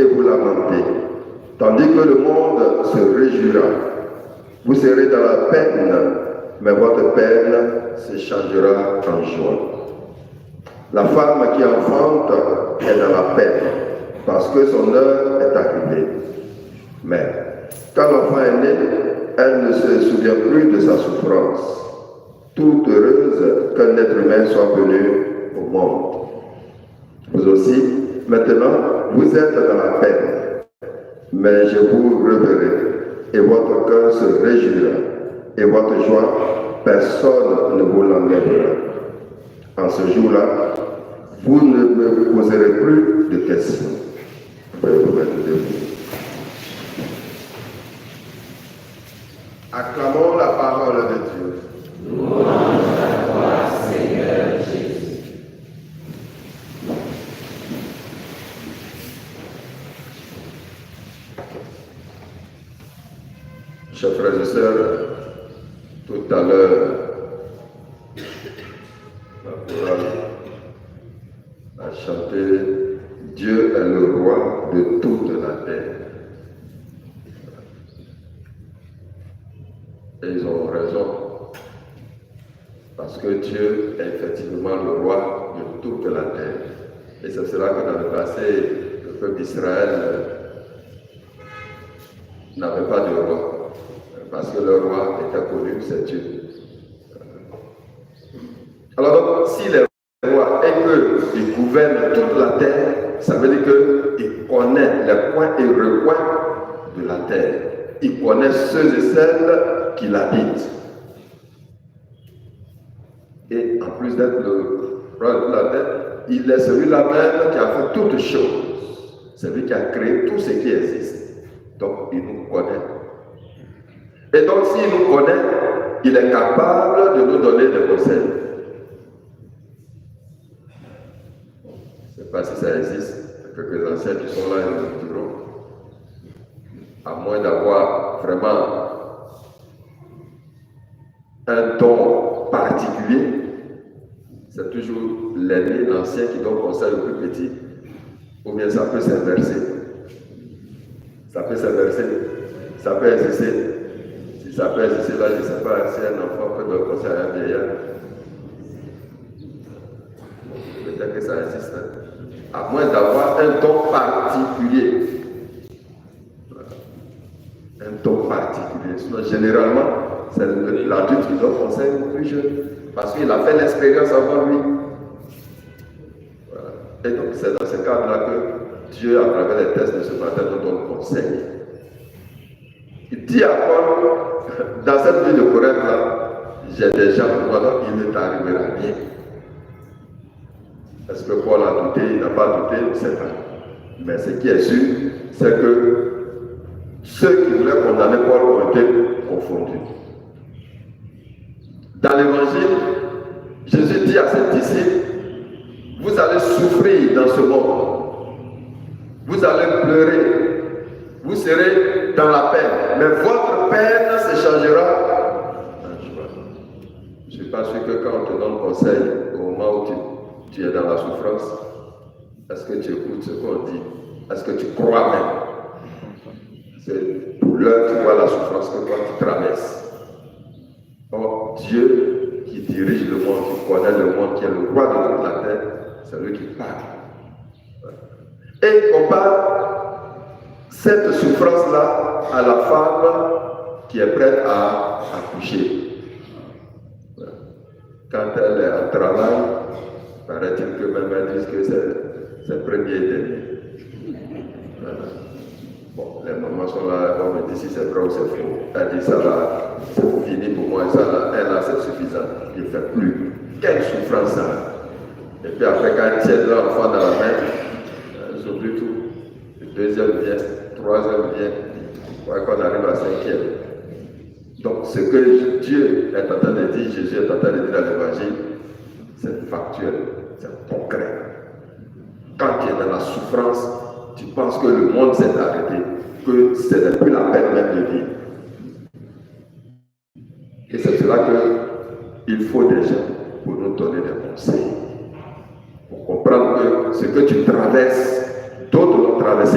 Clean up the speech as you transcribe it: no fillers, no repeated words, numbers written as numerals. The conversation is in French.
et vous lamentez, tandis que le monde se réjouira. Vous serez dans la peine, mais votre peine se changera en joie. La femme qui enfante est dans la peine, parce que son heure est arrivée. Mais quand l'enfant est né, elle ne se souvient plus de sa souffrance, toute heureuse qu'un être humain soit venu au monde. Vous aussi, maintenant, vous êtes dans la peine, mais je vous reverrai, et votre cœur se réjouira, et votre joie, personne ne vous l'enlèvera. En ce jour-là, vous ne me poserez plus de questions. Veuillez vous mettre debout. Acclamons la parole de Dieu. Louange à toi, Seigneur Jésus. Chers frères et sœurs, tout à l'heure, la chorale a chanté « Dieu est le roi de toute la terre ». Et ils ont raison, parce que Dieu est effectivement le roi de toute la terre. Et c'est cela que dans le passé, le peuple d'Israël n'avait pas de roi, parce que le roi était connu, c'est Dieu. Alors donc, s'il est roi et qu'il gouverne toute la terre, ça veut dire qu'il connaît les coins et recoins de la terre. Il connaît ceux et celles qui l'habitent. Et en plus d'être le roi de la terre, il est celui-là même qui a fait toutes choses. C'est lui qui a créé tout ce qui existe. Donc, il nous connaît. Et donc, s'il nous connaît, il est capable de nous donner des conseils. Je ne sais pas si ça existe. Il y a quelques anciens qui sont là et nous diront. À moins d'avoir vraiment un don particulier, c'est toujours l'aîné, l'ancien qui donne conseil au plus petit. Ou bien ça peut s'inverser. Ça peut s'inverser. Ça peut exister. Si ça peut exister, là, je ne sais pas si un enfant peut donner conseil à un vieillard. Peut-être que ça existe. À moins d'avoir un don particulier. Un don particulier. Sinon, généralement, c'est l'adulte qui donne conseil au plus jeune. Parce qu'il a fait l'expérience avant lui. Voilà. Et donc, c'est dans ce cadre-là que Dieu, à travers les textes de ce matin, nous donne conseil. Il dit à Paul, dans cette vie de Corinthe-là, j'ai déjà pour moi, donc il ne t'arrivera rien. Est-ce que Paul a douté? Il n'a pas douté, je ne sais pas. Mais ce qui est sûr, c'est que ceux qui voulaient condamner Paul ont été confondus. Dans l'évangile, Jésus dit à ses disciples, vous allez souffrir dans ce monde. Vous allez pleurer. Vous serez dans la peine. Mais votre peine se changera en joie. Je ne suis pas sûr que quand on te donne conseil au moment où tu es dans la souffrance, est-ce que tu écoutes ce qu'on dit? Est-ce que tu crois même? C'est pour l'heure tu vois la souffrance que toi tu traverses. Or, Dieu qui dirige le monde, qui connaît le monde, qui est le roi de toute la terre, c'est lui qui parle. Et il compare cette souffrance-là à la femme qui est prête à accoucher. Quand elle est en travail, paraît-il que même elle dit que c'est premier et dernier. Bon, les mamans sont là, elles vont me dire si c'est vrai ou c'est faux. Elle dit ça là, c'est fini pour moi, ça là, elle là, c'est suffisant. Je ne fais plus. Quelle souffrance ça. Et puis après, quand elle tient l'enfant dans la main, elle oublie tout. Le deuxième vient, le troisième vient, voilà qu'on arrive à la cinquième. Donc, ce que Dieu est en train de dire, Jésus est en train de dire dans l'évangile, c'est factuel, c'est concret. Quand tu es dans la souffrance, tu penses que le monde s'est arrêté, que ce n'est plus la peine même de vivre. Et c'est cela qu'il faut des gens pour nous donner des conseils. Pour comprendre que ce que tu traverses, d'autres l'ont traversé